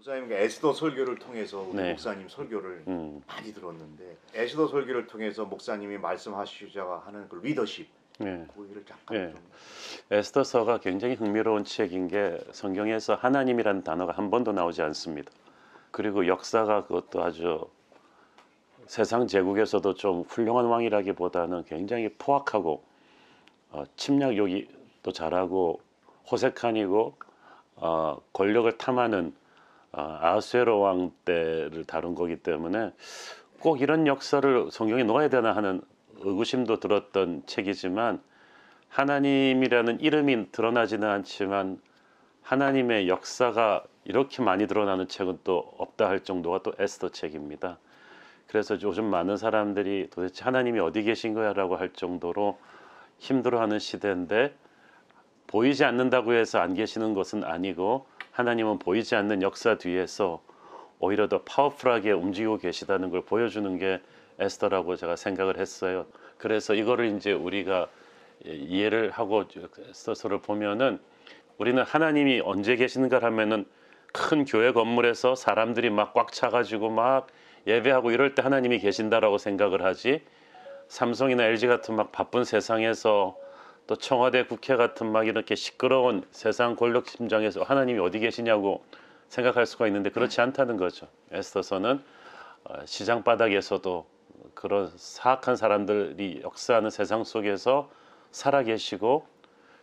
목사님 에스더 설교를 통해서 우리 네. 목사님 설교를 많이 들었는데 에스더 설교를 통해서 목사님이 말씀하시자가 하는 그 리더십 네. 그거를 잠깐 네. 좀 에스더서가 굉장히 흥미로운 책인 게 성경에서 하나님이라는 단어가 한 번도 나오지 않습니다. 그리고 역사가 그것도 아주 세상 제국에서도 좀 훌륭한 왕이라기보다는 굉장히 포악하고 침략욕이 또 잘하고 호색한이고 권력을 탐하는 아하수에로 왕 때를 다룬 거기 때문에 꼭 이런 역사를 성경에 넣어야 되나 하는 의구심도 들었던 책이지만 하나님이라는 이름이 드러나지는 않지만 하나님의 역사가 이렇게 많이 드러나는 책은 또 없다 할 정도가 또 에스더 책입니다. 그래서 요즘 많은 사람들이 도대체 하나님이 어디 계신 거야 라고 할 정도로 힘들어하는 시대인데 보이지 않는다고 해서 안 계시는 것은 아니고 하나님은 보이지 않는 역사 뒤에서 오히려 더 파워풀하게 움직이고 계시다는 걸 보여주는 게 에스더라고 제가 생각을 했어요. 그래서 이거를 이제 우리가 이해를 하고 에스더서를 보면은 우리는 하나님이 언제 계시는가 하면은 큰 교회 건물에서 사람들이 막 꽉 차가지고 막 예배하고 이럴 때 하나님이 계신다라고 생각을 하지, 삼성이나 LG 같은 막 바쁜 세상에서 또 청와대 국회 같은 막 이렇게 시끄러운 세상 권력 심장에서 하나님이 어디 계시냐고 생각할 수가 있는데 그렇지 않다는 거죠. 에스더서는 시장 바닥에서도 그런 사악한 사람들이 역사하는 세상 속에서 살아계시고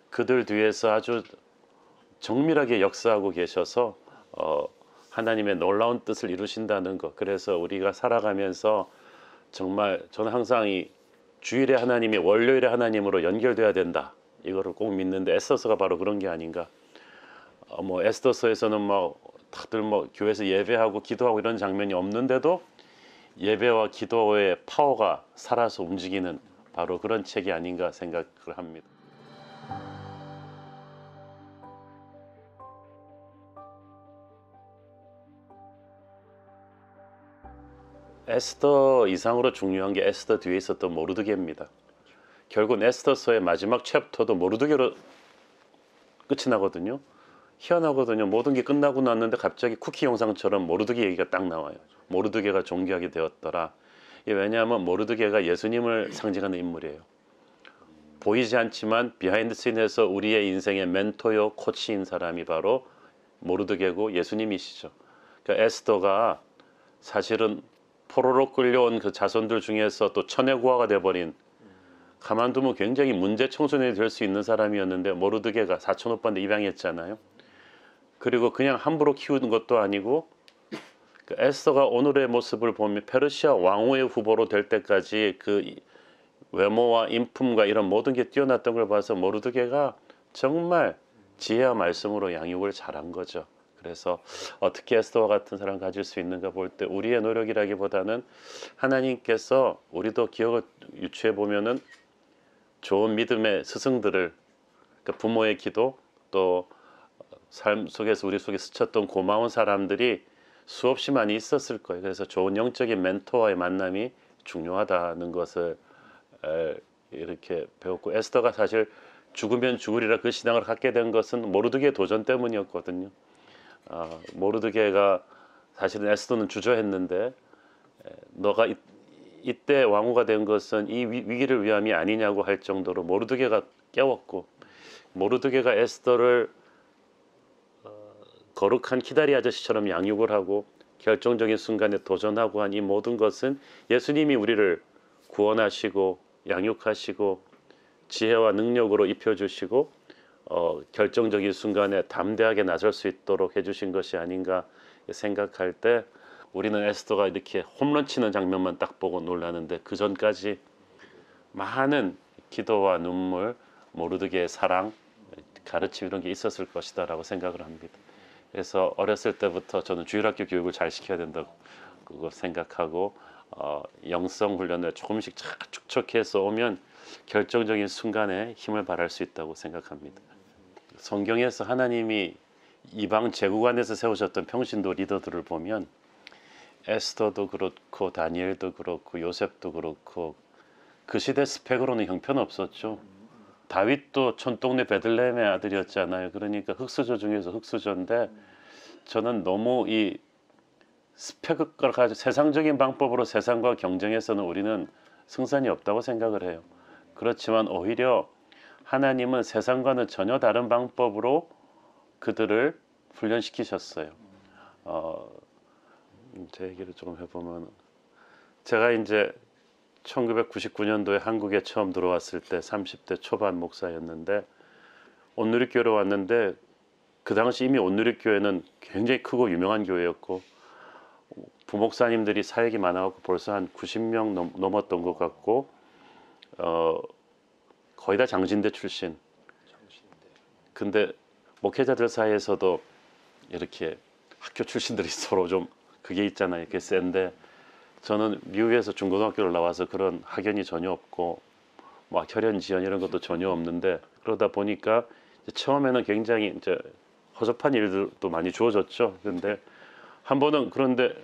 그들 뒤에서 아주 정밀하게 역사하고 계셔서 하나님의 놀라운 뜻을 이루신다는 것. 그래서 우리가 살아가면서 정말 저는 항상 이 주일의 하나님이 월요일의 하나님으로 연결돼야 된다, 이거를 꼭 믿는데 에스더서가 바로 그런 게 아닌가. 뭐 에스더서에서는 뭐 다들 뭐 교회에서 예배하고 기도하고 이런 장면이 없는데도 예배와 기도의 파워가 살아서 움직이는 바로 그런 책이 아닌가 생각을 합니다. 에스더 이상으로 중요한 게 에스더 뒤에 있었던 모르드게입니다. 결국 에스더서의 마지막 챕터도 모르드게로 끝이 나거든요. 희한하거든요. 모든 게 끝나고 났는데 갑자기 쿠키 영상처럼 모르드게 얘기가 딱 나와요. 모르드게가 존귀하게 되었더라. 이게 왜냐하면 모르드게가 예수님을 상징하는 인물이에요. 보이지 않지만 비하인드 씬에서 우리의 인생의 멘토요 코치인 사람이 바로 모르드게고 예수님이시죠. 그러니까 에스더가 사실은 포로로 끌려온 그 자손들 중에서 또 천혜고아가 돼버린, 가만두면 굉장히 문제 청소년이 될 수 있는 사람이었는데 모르드게가 사촌 오빠인데 입양했잖아요. 그리고 그냥 함부로 키우는 것도 아니고 그 에스더가 오늘의 모습을 보면 페르시아 왕후의 후보로 될 때까지 그 외모와 인품과 이런 모든 게 뛰어났던 걸 봐서 모르드게가 정말 지혜와 말씀으로 양육을 잘한 거죠. 그래서 어떻게 에스더와 같은 사람 가질 수 있는가 볼 때 우리의 노력이라기보다는 하나님께서, 우리도 기억을 유추해 보면은 좋은 믿음의 스승들을, 그러니까 부모의 기도, 또 삶 속에서 우리 속에 스쳤던 고마운 사람들이 수없이 많이 있었을 거예요. 그래서 좋은 영적인 멘토와의 만남이 중요하다는 것을 이렇게 배웠고, 에스더가 사실 죽으면 죽으리라 그 신앙을 갖게 된 것은 모르드게의 도전 때문이었거든요. 모르드게가 사실은 에스더는 주저했는데 너가 이때 왕후가 된 것은 이 위기를 위함이 아니냐고 할 정도로 모르드게가 깨웠고, 모르드게가 에스더를 거룩한 키다리 아저씨처럼 양육을 하고 결정적인 순간에 도전하고 한 이 모든 것은 예수님이 우리를 구원하시고 양육하시고 지혜와 능력으로 입혀주시고 결정적인 순간에 담대하게 나설 수 있도록 해주신 것이 아닌가 생각할 때, 우리는 에스더가 이렇게 홈런 치는 장면만 딱 보고 놀라는데 그 전까지 많은 기도와 눈물, 모르드게의 사랑, 가르침 이런 게 있었을 것이다 라고 생각을 합니다. 그래서 어렸을 때부터 저는 주일학교 교육을 잘 시켜야 된다고 그거 생각하고 영성 훈련을 조금씩 축적해서 오면 결정적인 순간에 힘을 발할 수 있다고 생각합니다. 성경에서 하나님이 이방 제국 안에서 세우셨던 평신도 리더들을 보면 에스더도 그렇고 다니엘도 그렇고 요셉도 그렇고 그 시대 스펙으로는 형편없었죠. 다윗도 촌동네 베들레헴의 아들이었잖아요. 그러니까 흑수저 중에서 흑수저인데 저는 너무 이 스펙을 가지고 세상적인 방법으로 세상과 경쟁해서는 우리는 승산이 없다고 생각을 해요. 그렇지만 오히려 하나님은 세상과는 전혀 다른 방법으로 그들을 훈련시키셨어요. 제 얘기를 좀 해보면, 제가 이제 1999년도에 한국에 처음 들어왔을 때 30대 초반 목사였는데, 온누리교회로 왔는데 그 당시 이미 온누리교회는 굉장히 크고 유명한 교회였고, 부목사님들이 사역이 많아갖고 벌써 한 90명 넘었던 것 같고, 거의 다 장신대 출신. 근데 목회자들 사이에서도 이렇게 학교 출신들이 서로 좀 그게 있잖아요. 이렇게 센데, 저는 미국에서 중고등학교를 나와서 그런 학연이 전혀 없고 막 혈연 지연 이런 것도 전혀 없는데, 그러다 보니까 처음에는 굉장히 이제 허접한 일들도 많이 주어졌죠. 근데 한 번은 그런데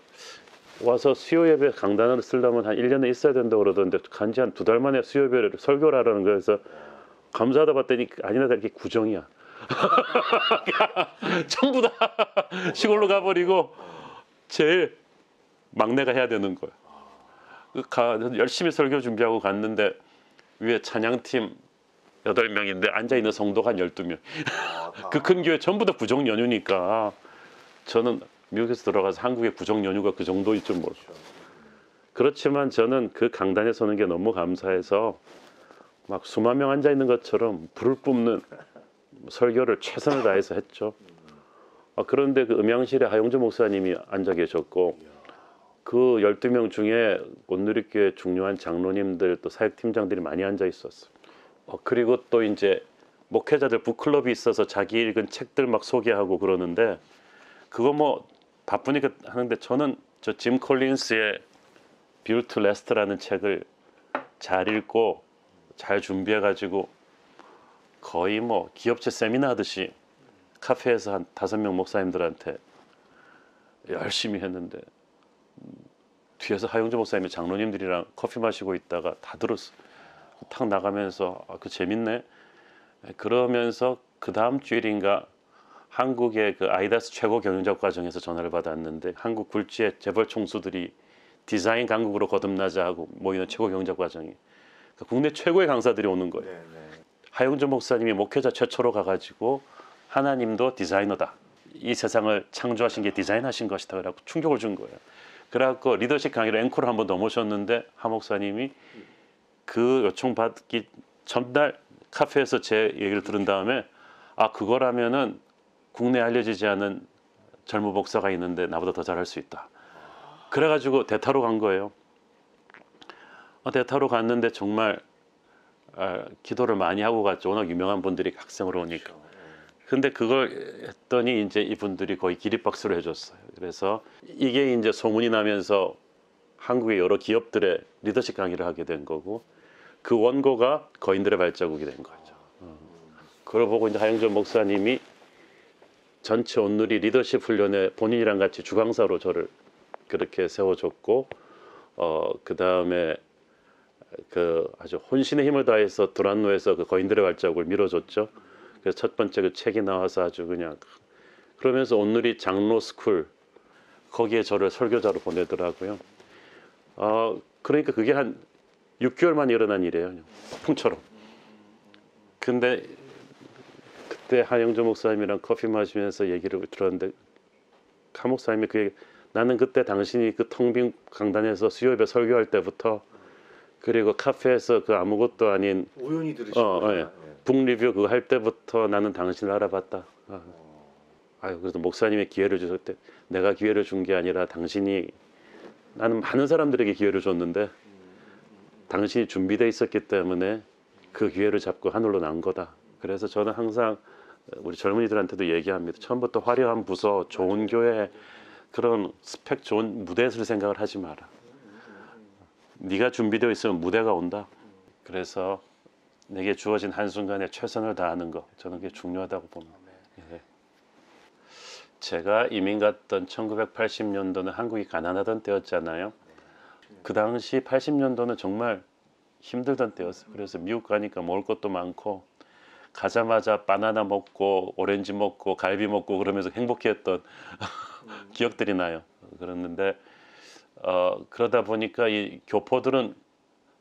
와서 수요 예배 강단을 쓰려면 한 1년에 있어야 된다고 그러던데, 간지 한 2달 만에 수요 예배를 설교를 하라는 거여서 감사하다 봤더니 아니나 다르게 구정이야. 전부 다 시골로 가버리고 제일 막내가 해야 되는 거야. 열심히 설교 준비하고 갔는데 위에 찬양팀 8명인데 앉아있는 성도가 한 12명. 그 큰 교회 전부 다 구정 연휴니까, 저는 미국에서 들어가서 한국의 구정 연휴가 그 정도일 줄 모르죠. 그렇지만 저는 그 강단에 서는 게 너무 감사해서 막 수만 명 앉아있는 것처럼 불을 뿜는 설교를 최선을 다해서 했죠. 그런데 그 음향실에 하용주 목사님이 앉아 계셨고, 그 12명 중에 온누리교회 중요한 장로님들 또 사역팀장들이 많이 앉아 있었어요. 그리고 또 이제 목회자들 북클럽이 있어서 자기 읽은 책들 막 소개하고 그러는데, 그거 뭐 바쁘니까 하는데, 저는 저 짐 콜린스의 Built to Last라는 책을 잘 읽고 잘 준비해가지고 거의 뭐 기업체 세미나 하듯이 카페에서 한 5명 목사님들한테 열심히 했는데, 뒤에서 하용주 목사님이 장로님들이랑 커피 마시고 있다가 다 들었어. 탁 나가면서 그 재밌네. 그러면서 그 다음 주일인가 한국의 그 아이다스 최고 경영작 과정에서 전화를 받았는데, 한국 굴지의 재벌 총수들이 디자인 강국으로 거듭나자 하고 모이는 최고 경영작 과정이, 그러니까 국내 최고의 강사들이 오는 거예요. 하용주 목사님이 목회자 최초로 가가지고 하나님도 디자이너다, 이 세상을 창조하신 게 디자인하신 것이다, 그래갖고 충격을 준 거예요. 그래갖고 리더십 강의를 앵콜을 한 번 더 모셨는데, 하 목사님이 그 요청 받기 전날 카페에서 제 얘기를 들은 다음에, 그거라면은 국내에 알려지지 않은 젊은 목사가 있는데 나보다 더 잘할 수 있다. 그래가지고 대타로 간 거예요. 대타로 갔는데 정말 기도를 많이 하고 갔죠. 워낙 유명한 분들이 학생으로 오니까. 근데 그걸 했더니 이제 이분들이 거의 기립박수를 해줬어요. 그래서 이게 이제 소문이 나면서 한국의 여러 기업들의 리더십 강의를 하게 된 거고, 그 원고가 거인들의 발자국이 된 거죠. 그걸 보고 이제 하영준 목사님이 전체 온누리 리더십 훈련에 본인이랑 같이 주강사로 저를 그렇게 세워줬고, 그 다음에 그 아주 혼신의 힘을 다해서 두란노에서 그 거인들의 발자국을 밀어줬죠. 그래서 첫 번째 그 책이 나와서 아주 그냥, 그러면서 온누리 장로 스쿨 거기에 저를 설교자로 보내더라고요. 그러니까 그게 한 6개월 만에 일어난 일이에요. 풍처럼. 근데 그때 하영조 목사님이랑 커피 마시면서 얘기를 들었는데, 하 목사님이 나는 그때 당신이 그 텅 빈 강단에서 수요예배 설교할 때부터, 그리고 카페에서 그 아무것도 아닌 우연히 들으신 거예요. 북 리뷰 그거 할 때부터 나는 당신을 알아봤다. 그래서 목사님이 기회를 주셨대. 내가 기회를 준 게 아니라 나는 많은 사람들에게 기회를 줬는데 당신이 준비되어 있었기 때문에 그 기회를 잡고 하늘로 난 거다. 그래서 저는 항상 우리 젊은이들한테도 얘기합니다. 처음부터 화려한 부서, 좋은 교회, 그런 스펙 좋은 무대에서 생각을 하지 마라. 네가 준비되어 있으면 무대가 온다. 그래서 내게 주어진 한순간에 최선을 다하는 것, 저는 그게 중요하다고 봅니다. 제가 이민 갔던 1980년도는 한국이 가난하던 때였잖아요. 그 당시 80년도는 정말 힘들던 때였어요. 그래서 미국 가니까 먹을 것도 많고, 가자마자 바나나 먹고 오렌지 먹고 갈비 먹고 그러면서 행복해했던 기억들이 나요. 그랬는데 그러다 보니까 이 교포들은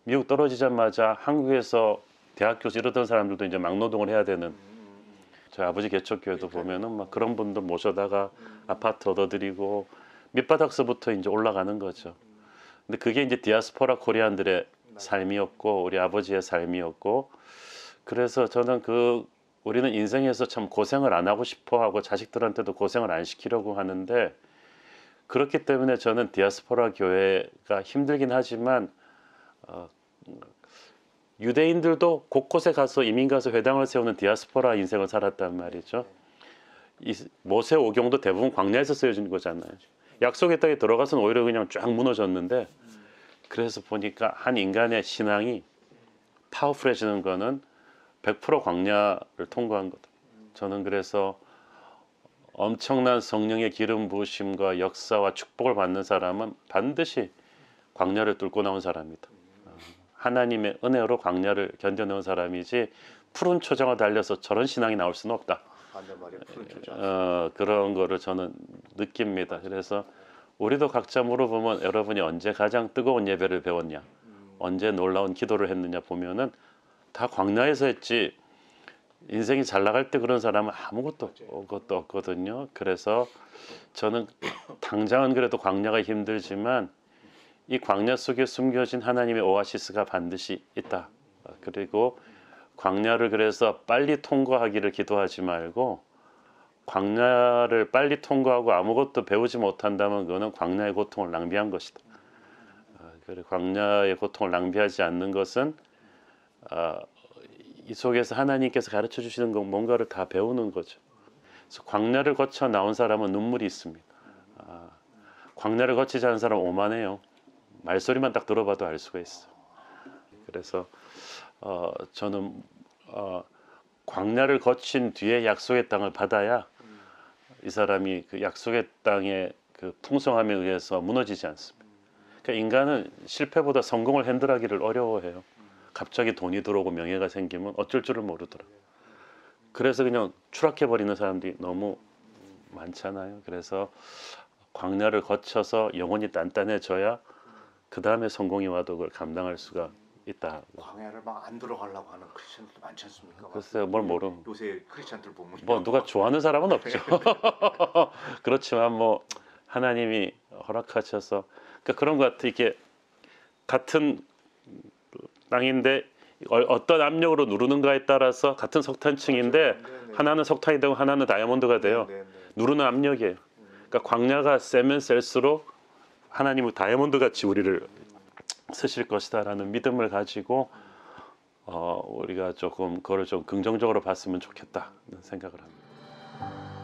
미국 떨어지자마자 한국에서 대학교에서 이러던 사람들도 이제 막노동을 해야 되는, 저희 아버지 개척교회도 보면은 막 그런 분들 모셔다가 아파트 얻어드리고 밑바닥서부터 이제 올라가는 거죠. 근데 그게 이제 디아스포라 코리안들의 삶이었고 우리 아버지의 삶이었고, 그래서 저는 우리는 인생에서 참 고생을 안 하고 싶어 하고 자식들한테도 고생을 안 시키려고 하는데, 그렇기 때문에 저는 디아스포라 교회가 힘들긴 하지만 유대인들도 곳곳에 가서 이민 가서 회당을 세우는 디아스포라 인생을 살았단 말이죠. 이 모세 오경도 대부분 광야에서 쓰여진 거잖아요. 약속의 땅에 들어가서는 오히려 그냥 쫙 무너졌는데, 그래서 보니까 한 인간의 신앙이 파워풀해지는 거는 100% 광야를 통과한 거다. 저는 그래서 엄청난 성령의 기름 부으심과 역사와 축복을 받는 사람은 반드시 광야를 뚫고 나온 사람이다. 하나님의 은혜로 광야를 견뎌내온 사람이지 푸른 초장을 달려서 저런 신앙이 나올 수는 없다. 맞는 말이에요. 푸른 초장. 그런 거를 저는 느낍니다. 그래서 우리도 각자 물어보면 여러분이 언제 가장 뜨거운 예배를 배웠냐, 언제 놀라운 기도를 했느냐 보면은 다 광야에서 했지, 인생이 잘 나갈 때 그런 사람은 아무것도 없거든요. 그래서 저는 당장은 그래도 광야가 힘들지만 이 광야 속에 숨겨진 하나님의 오아시스가 반드시 있다. 그리고 광야를 그래서 빨리 통과하기를 기도하지 말고, 광야를 빨리 통과하고 아무것도 배우지 못한다면 그거는 광야의 고통을 낭비한 것이다. 그리고 광야의 고통을 낭비하지 않는 것은 이 속에서 하나님께서 가르쳐 주시는 건 뭔가를 다 배우는 거죠. 그래서 광야를 거쳐 나온 사람은 눈물이 있습니다. 광야를 거치지 않은 사람은 오만해요. 말소리만 딱 들어봐도 알 수가 있어. 그래서 저는 광야를 거친 뒤에 약속의 땅을 받아야 이 사람이 그 약속의 땅의 그 풍성함에 의해서 무너지지 않습니다. 그러니까 인간은 실패보다 성공을 핸들하기를 어려워해요. 갑자기 돈이 들어오고 명예가 생기면 어쩔 줄을 모르더라. 그래서 그냥 추락해버리는 사람들이 너무 많잖아요. 그래서 광야를 거쳐서 영혼이 단단해져야 그 다음에 성공이 와도 그걸 감당할 수가 있다. 광야를 막 안 들어가려고 하는 크리스천들도 많지 않습니까? 글쎄요, 뭘 모름. 요새 크리스천들 보면 뭐 누가 좋아하는 사람은 없죠. 그렇지만 뭐 하나님이 허락하셔서, 그러니까 그런 것 같아. 이게 같은 땅인데 어떤 압력으로 누르는가에 따라서 같은 석탄층인데 하나는 석탄이 되고 하나는 다이아몬드가 돼요. 누르는 압력이에요. 그러니까 광야가 세면 셀수록 하나님은 다이아몬드 같이 우리를 쓰실 것이다라는 믿음을 가지고 우리가 조금 그걸 좀 긍정적으로 봤으면 좋겠다는 생각을 합니다.